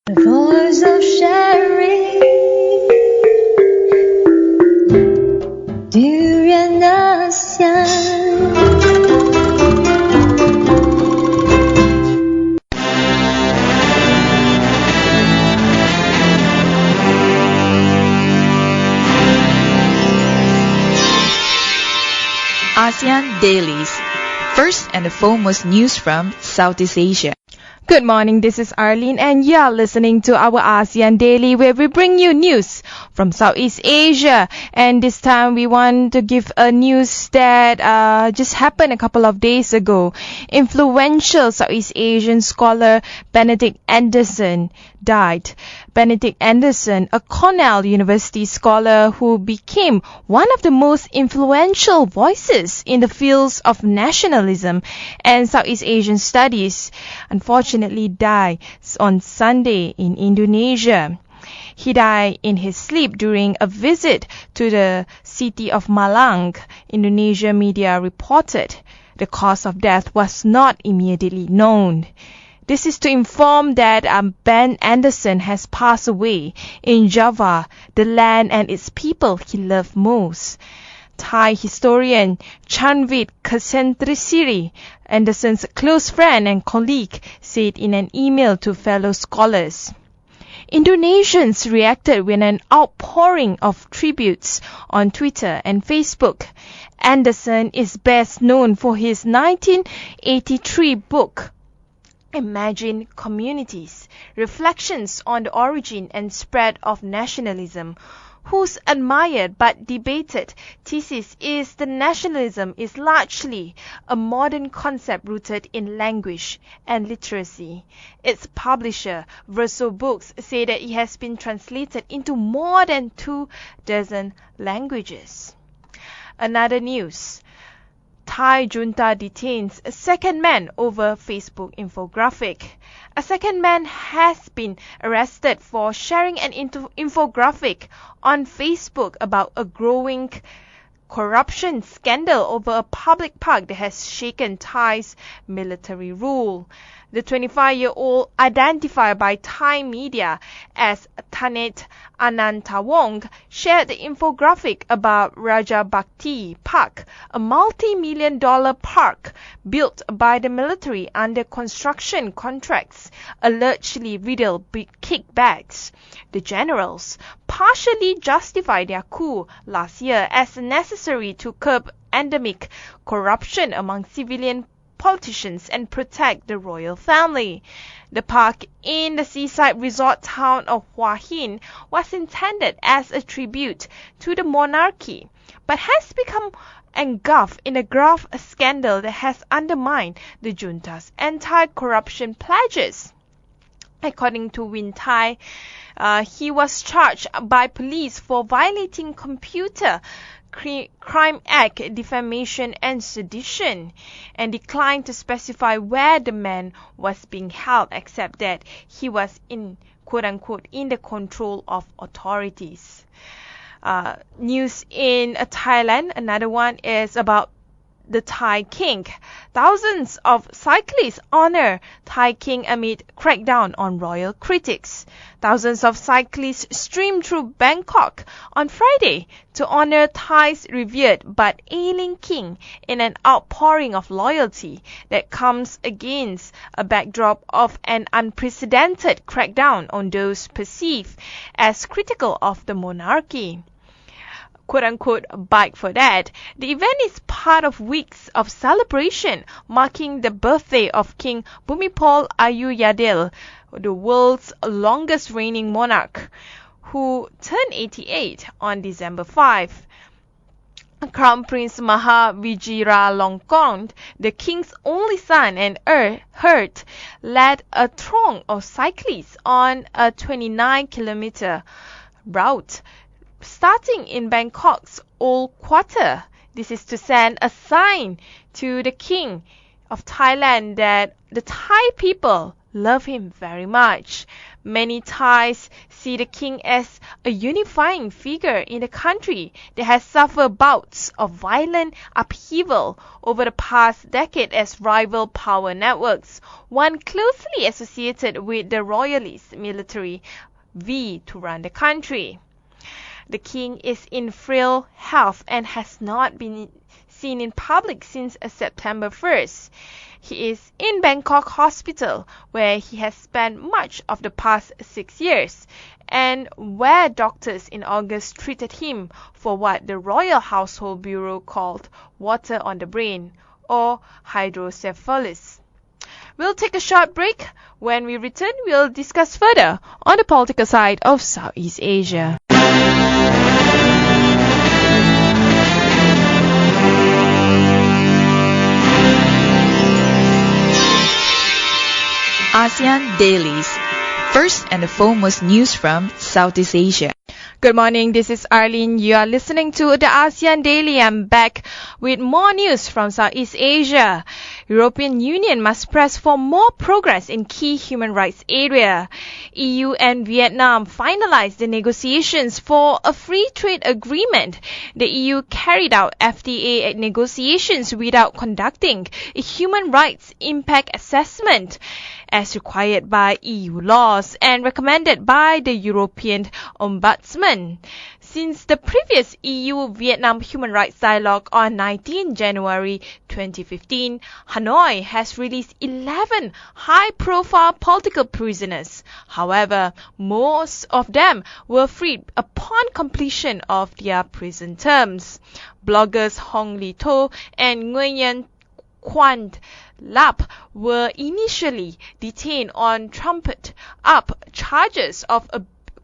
The voice of sharing during ASEAN. ASEAN Dailies. First and the foremost news from Southeast Asia. Good morning, this is Arlene and you're listening to our ASEAN Daily where we bring you news from Southeast Asia. And this time we want to give a news that just happened a couple of days ago. Influential Southeast Asian scholar Benedict Anderson died. Benedict Anderson, a Cornell University scholar who became one of the most influential voices in the fields of nationalism and Southeast Asian studies, unfortunately died on Sunday in Indonesia. He died in his sleep during a visit to the city of Malang, Indonesia media reported. The cause of death was not immediately known. This is to inform that Ben Anderson has passed away in Java, the land and its people he loved most. Thai historian Chanvit Kasentrisiri, Anderson's close friend and colleague, said in an email to fellow scholars. Indonesians reacted with an outpouring of tributes on Twitter and Facebook. Anderson is best known for his 1983 book, Imagine Communities, Reflections on the Origin and Spread of Nationalism, whose admired but debated thesis is that nationalism is largely a modern concept rooted in language and literacy. Its publisher, Verso Books, said that it has been translated into more than 24 languages. Another news. Thai junta detains a second man over Facebook infographic. A second man has been arrested for sharing an infographic on Facebook about a growing corruption scandal over a public park that has shaken Thai's military rule. The 25-year-old, identified by Thai media as Thanet Anantawong, shared the infographic about Raja Bhakti Park, a multi-million-dollar park built by the military under construction contracts, allegedly riddled with kickbacks. The generals partially justified their coup last year as necessary to curb endemic corruption among civilian politicians and protect the royal family. The park in the seaside resort town of Hua Hin was intended as a tribute to the monarchy, but has become engulfed in a grave scandal that has undermined the junta's anti-corruption pledges. According to Win Thai, he was charged by police for violating Computer Crime Act, defamation and sedition, and declined to specify where the man was being held, except that he was in quote-unquote in the control of authorities. News in Thailand, another one is about the Thai King. Thousands of cyclists honor Thai King amid crackdown on royal critics. Thousands of cyclists streamed through Bangkok on Friday to honor Thai's revered but ailing king in an outpouring of loyalty that comes against a backdrop of an unprecedented crackdown on those perceived as critical of the monarchy. Quote-unquote bike for that. The event is part of weeks of celebration marking the birthday of King Bhumibol Adulyadej, the world's longest reigning monarch, who turned 88 on December 5. Crown Prince Maha Vajiralongkorn, the king's only son and heir, led a throng of cyclists on a 29-kilometer route starting in Bangkok's Old Quarter. This is to send a sign to the King of Thailand that the Thai people love him very much. Many Thais see the king as a unifying figure in the country that has suffered bouts of violent upheaval over the past decade as rival power networks, one closely associated with the royalist military, vie to run the country. The king is in frail health and has not been seen in public since September 1st. He is in Bangkok hospital, where he has spent much of the past 6 years, and where doctors in August treated him for what the Royal Household Bureau called water on the brain, or hydrocephalus. We'll take a short break. When we return, we'll discuss further on the political side of Southeast Asia. ASEAN Dailies. First and the foremost news from Southeast Asia. Good morning, this is Arlene. You are listening to the ASEAN Daily. I'm back with more news from Southeast Asia. European Union must press for more progress in key human rights area. EU and Vietnam finalized the negotiations for a free trade agreement. The EU carried out FTA negotiations without conducting a human rights impact assessment, as required by EU laws and recommended by the European Ombudsman. Since the previous EU-Vietnam Human Rights Dialogue on 19 January 2015, Hanoi has released 11 high-profile political prisoners. However, most of them were freed upon completion of their prison terms. Bloggers Hong Li-to and Nguyen Quan Lap were initially detained on trumped up charges of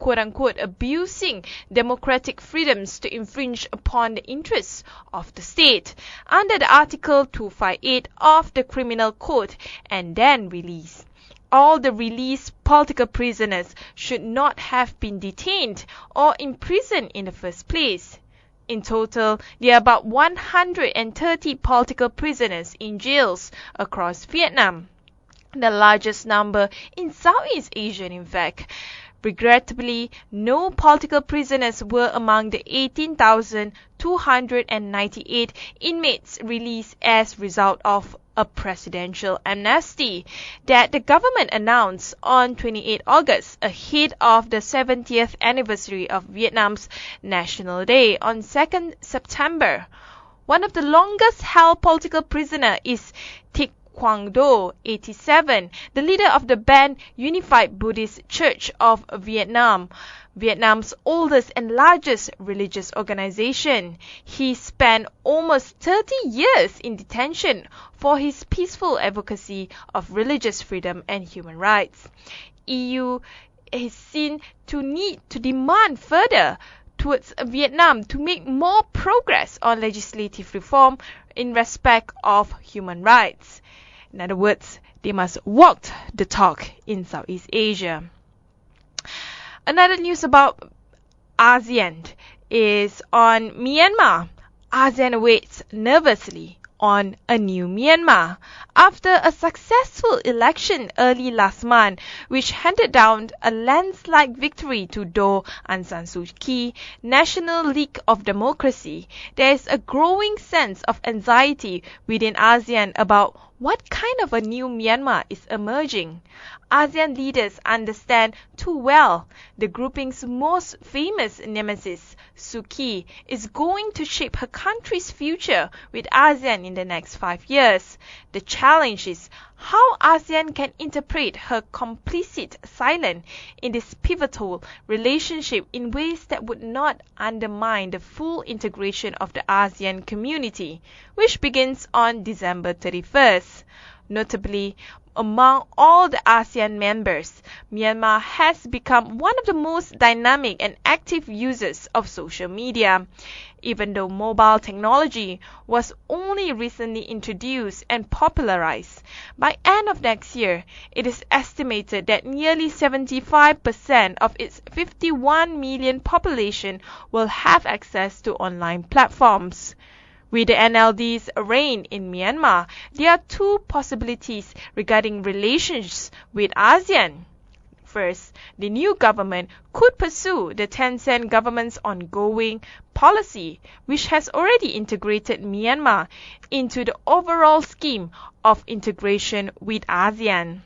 quote-unquote abusing democratic freedoms to infringe upon the interests of the state under the Article 258 of the Criminal Code, and then released. All the released political prisoners should not have been detained or imprisoned in the first place. In total, there are about 130 political prisoners in jails across Vietnam, the largest number in Southeast Asia, in fact. Regrettably, no political prisoners were among the 18,298 inmates released as a result of a presidential amnesty that the government announced on 28 August ahead of the 70th anniversary of Vietnam's National Day on 2nd September. One of the longest held political prisoners is Thich Quang Do, 87, the leader of the banned Unified Buddhist Church of Vietnam, Vietnam's oldest and largest religious organization. He spent almost 30 years in detention for his peaceful advocacy of religious freedom and human rights. EU is seen to need to demand further towards Vietnam to make more progress on legislative reform in respect of human rights. In other words, they must walk the talk in Southeast Asia. Another news about ASEAN is on Myanmar. ASEAN waits nervously on a new Myanmar after a successful election early last month, which handed down a landslide victory to Daw Aung San Suu Kyi, National League of Democracy. There is a growing sense of anxiety within ASEAN about what kind of a new Myanmar is emerging. ASEAN leaders understand too well the grouping's most famous nemesis, Suu Kyi, is going to shape her country's future with ASEAN in the next 5 years. The challenge is how ASEAN can interpret her complicit silence in this pivotal relationship in ways that would not undermine the full integration of the ASEAN community, which begins on December 31st. Notably, among all the ASEAN members, Myanmar has become one of the most dynamic and active users of social media. Even though mobile technology was only recently introduced and popularized, by end of next year, it is estimated that nearly 75% of its 51 million population will have access to online platforms. With the NLD's reign in Myanmar, there are two possibilities regarding relations with ASEAN. First, the new government could pursue the Tencent government's ongoing policy, which has already integrated Myanmar into the overall scheme of integration with ASEAN.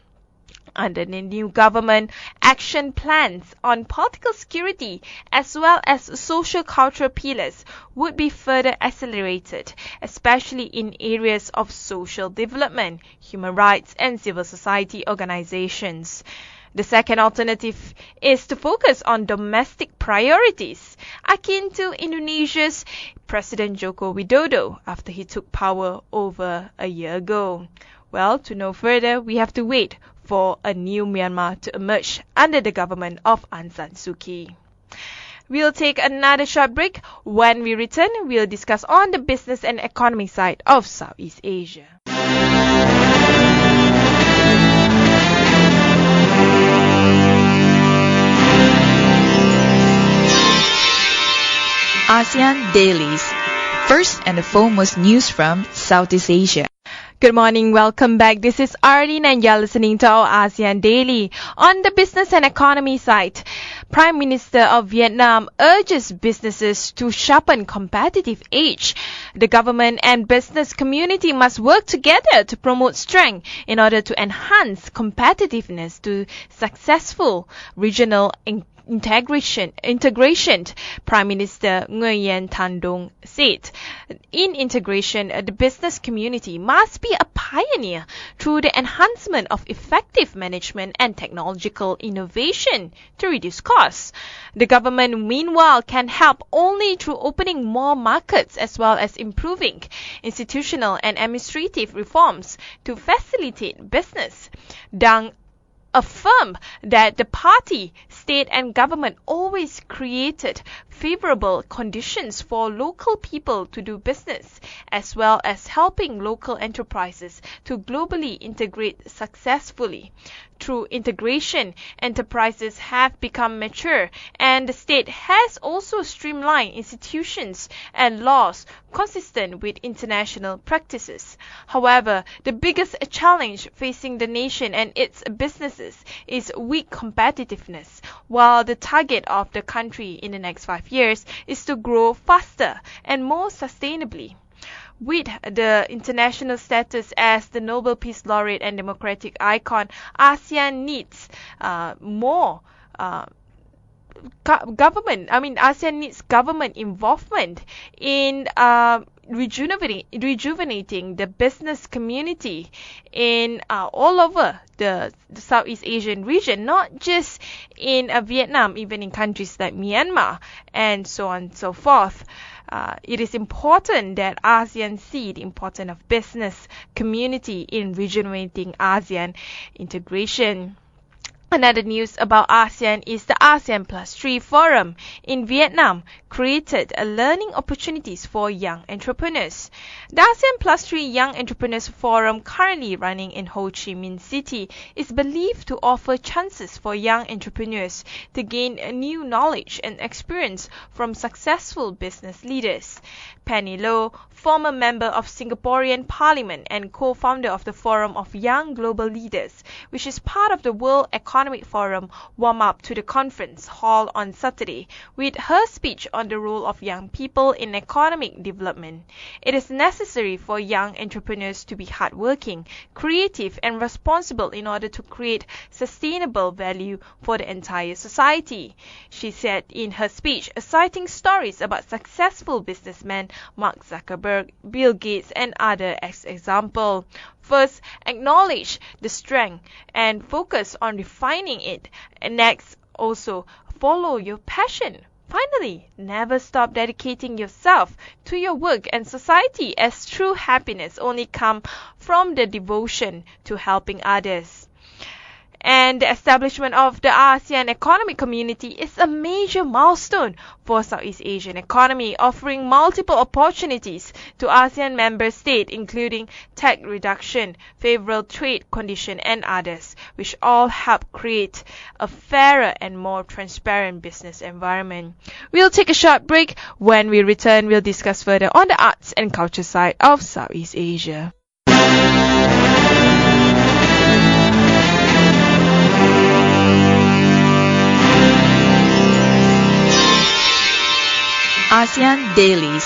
Under the new government, action plans on political security as well as socio-cultural pillars would be further accelerated, especially in areas of social development, human rights, and civil society organizations. The second alternative is to focus on domestic priorities, akin to Indonesia's President Joko Widodo after he took power over a year ago. Well, to know further, we have to wait for a new Myanmar to emerge under the government of Aung San Suu Kyi. We'll take another short break. When we return, we'll discuss on the business and economy side of Southeast Asia. ASEAN Dailies. First and the foremost news from Southeast Asia. Good morning, welcome back. This is Arlene and you're listening to our ASEAN Daily. On the business and economy side, Prime Minister of Vietnam urges businesses to sharpen competitive edge. The government and business community must work together to promote strength in order to enhance competitiveness to successful regional integration, Prime Minister Nguyen Thanh Dong said. In integration, the business community must be a pioneer through the enhancement of effective management and technological innovation to reduce costs. The government, meanwhile, can help only through opening more markets as well as improving institutional and administrative reforms to facilitate business. Dang affirmed that the party, state and government always created favorable conditions for local people to do business, as well as helping local enterprises to globally integrate successfully. Through integration, enterprises have become mature, and the state has also streamlined institutions and laws consistent with international practices. However, the biggest challenge facing the nation and its businesses is weak competitiveness, while the target of the country in the next 5 years is to grow faster and more sustainably. With the international status as the Nobel Peace Laureate and democratic icon, ASEAN needs more ASEAN needs government involvement in rejuvenating the business community in all over the Southeast Asian region, not just in Vietnam, even in countries like Myanmar and so on and so forth. It is important that ASEAN see the importance of business community in rejuvenating ASEAN integration. Another news about ASEAN is the ASEAN Plus 3 Forum in Vietnam created learning opportunities for young entrepreneurs. The ASEAN Plus 3 Young Entrepreneurs Forum, currently running in Ho Chi Minh City, is believed to offer chances for young entrepreneurs to gain new knowledge and experience from successful business leaders. Penny Low, former member of Singaporean Parliament and co-founder of the Forum of Young Global Leaders, which is part of the World Economic Forum, warmed up to the conference hall on Saturday with her speech on the role of young people in economic development. It is necessary for young entrepreneurs to be hardworking, creative, and responsible in order to create sustainable value for the entire society, she said in her speech, citing stories about successful businessmen Mark Zuckerberg, Bill Gates, and others as example. First, acknowledge the strength and focus on refining it. And next, also follow your passion. Finally, never stop dedicating yourself to your work and society, as true happiness only comes from the devotion to helping others. And the establishment of the ASEAN Economic Community is a major milestone for Southeast Asian economy, offering multiple opportunities to ASEAN member states, including tax reduction, favorable trade conditions, and others, which all help create a fairer and more transparent business environment. We'll take a short break. When we return, we'll discuss further on the arts and culture side of Southeast Asia. ASEAN Dailies.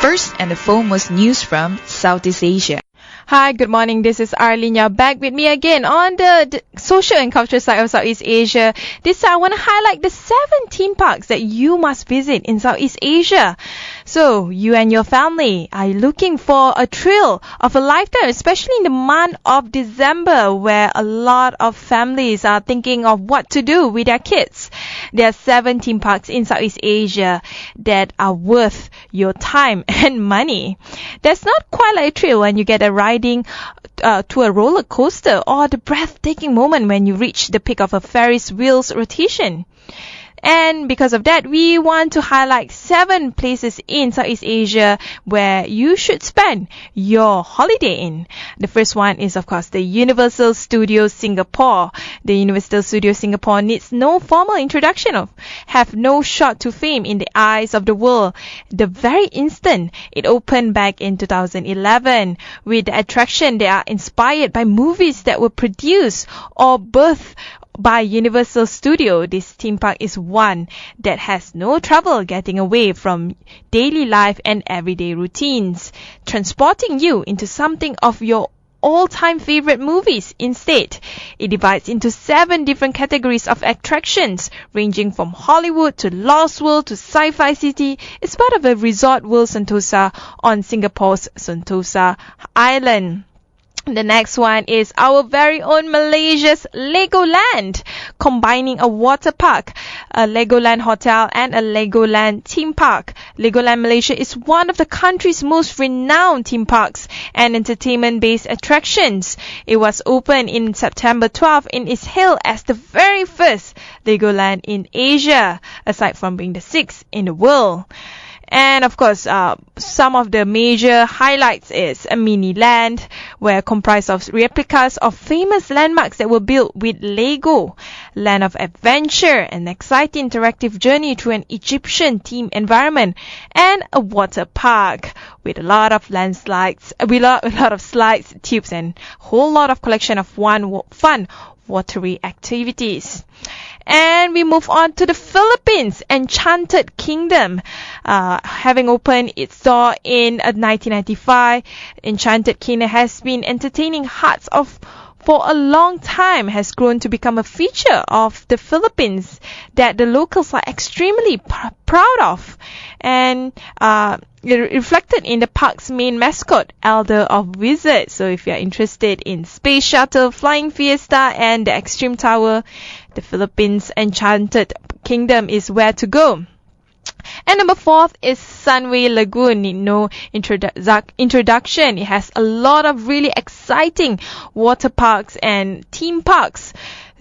First and the foremost news from Southeast Asia. Hi, good morning. This is Arlene. You're back with me again on the social and cultural side of Southeast Asia. This time I want to highlight the 7 theme parks that you must visit in Southeast Asia. So, you and your family are looking for a thrill of a lifetime, especially in the month of December, where a lot of families are thinking of what to do with their kids. There are 7 theme parks in Southeast Asia that are worth your time and money. That's not quite like a thrill when you get a riding to a roller coaster, or the breathtaking moment when you reach the peak of a Ferris wheel's rotation. And because of that, we want to highlight 7 places in Southeast Asia where you should spend your holiday in. The first one is, of course, the Universal Studios Singapore. The Universal Studios Singapore needs no formal introduction have no shot to fame in the eyes of the world. The very instant it opened back in 2011, with the attraction they are inspired by movies that were produced or birthed by Universal Studio. This theme park is one that has no trouble getting away from daily life and everyday routines, transporting you into something of your all-time favorite movies instead. It divides into 7 different categories of attractions, ranging from Hollywood to Lost World to Sci-Fi City. It's part of the Resort World Sentosa on Singapore's Sentosa Island. The next one is our very own Malaysia's Legoland, combining a water park, a Legoland hotel and a Legoland theme park. Legoland Malaysia is one of the country's most renowned theme parks and entertainment-based attractions. It was opened in September 12 and is hailed as the very first Legoland in Asia, aside from being the 6th in the world. And of course, some of the major highlights is a mini land, where comprised of replicas of famous landmarks that were built with Lego, land of adventure, an exciting interactive journey through an Egyptian themed environment, and a water park with a lot of landslides, with a lot of slides, tubes, and a whole lot of collection of fun watery activities. And we move on to the Philippines, Enchanted Kingdom. Having opened its door in 1995, Enchanted Kingdom has been entertaining hearts for a long time, has grown to become a feature of the Philippines that the locals are extremely proud of. And it reflected in the park's main mascot, Elder of Wizards. So if you're interested in Space Shuttle, Flying Fiesta, and the Extreme Tower, the Philippines Enchanted Kingdom is where to go. And number 4 is Sunway Lagoon. Need no introduction. It has a lot of really exciting water parks and theme parks.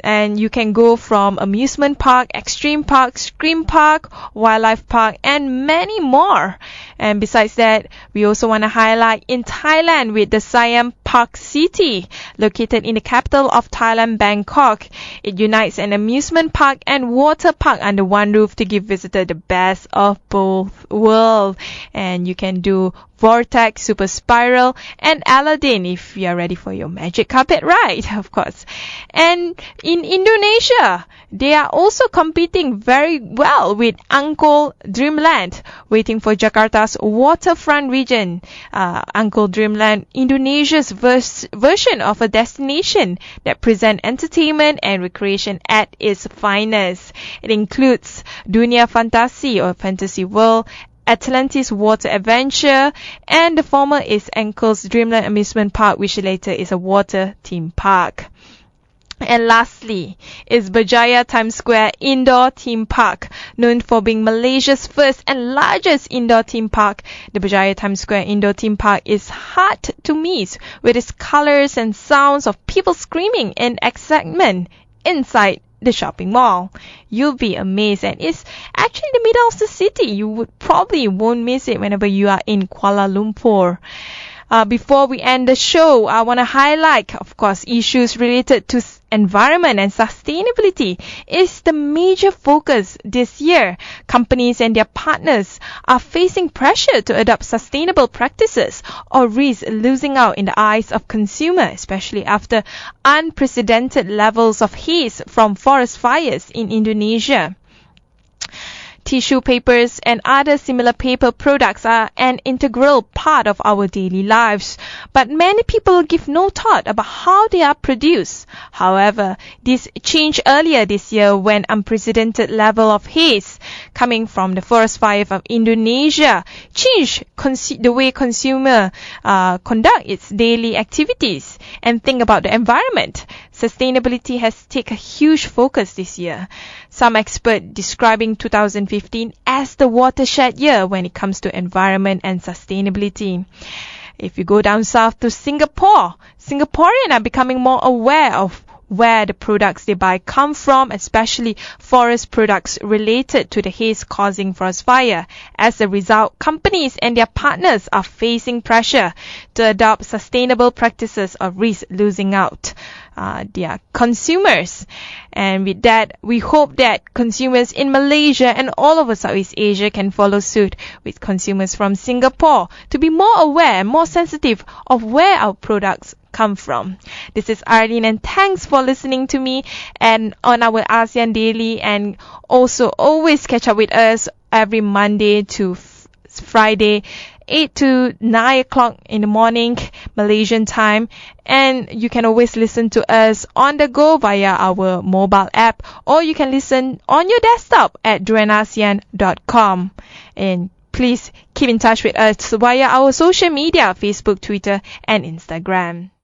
And you can go from amusement park, extreme park, scream park, wildlife park, and many more. And besides that, we also want to highlight in Thailand with the Siam Park City, located in the capital of Thailand, Bangkok. It unites an amusement park and water park under one roof to give visitors the best of both worlds. And you can do Vortex, Super Spiral, and Aladdin if you are ready for your magic carpet ride, of course. And in Indonesia, they are also competing very well with Angkor Dreamland, waiting for Jakarta's waterfront region. Angkor Dreamland, Indonesia's version of a destination that presents entertainment and recreation at its finest. It includes Dunia Fantasi or Fantasy World, Atlantis Water Adventure, and the former is Angkor's Dreamland Amusement Park, which later is a water theme park. And lastly is Berjaya Times Square Indoor Theme Park, known for being Malaysia's first and largest indoor theme park. The Berjaya Times Square Indoor Theme Park is hard to miss with its colors and sounds of people screaming in excitement inside the shopping mall. You'll be amazed, and it's actually in the middle of the city. You probably won't miss it whenever you are in Kuala Lumpur. Before we end the show, I want to highlight, of course, issues related to environment and sustainability is the major focus this year. Companies and their partners are facing pressure to adopt sustainable practices or risk losing out in the eyes of consumers, especially after unprecedented levels of heat from forest fires in Indonesia. tissue papers and other similar paper products are an integral part of our daily lives, but many people give no thought about how they are produced. However, this changed earlier this year when unprecedented level of haze coming from the forest fire of Indonesia changed the way consumer conduct its daily activities and think about the environment. Sustainability has taken a huge focus this year. Some experts describing 2015 as the watershed year when it comes to environment and sustainability. If you go down south to Singapore, Singaporeans are becoming more aware of where the products they buy come from, especially forest products related to the haze causing forest fire. As a result, companies and their partners are facing pressure to adopt sustainable practices or risk losing out their consumers. And with that, we hope that consumers in Malaysia and all over Southeast Asia can follow suit with consumers from Singapore to be more aware and more sensitive of where our products come from. This is Arlene, and thanks for listening to me and on our ASEAN Daily, and also always catch up with us every Monday to Friday, 8 to 9 o'clock in the morning Malaysian time, and you can always listen to us on the go via our mobile app, or you can listen on your desktop at duranasian.com. And please keep in touch with us via our social media, Facebook, Twitter and Instagram.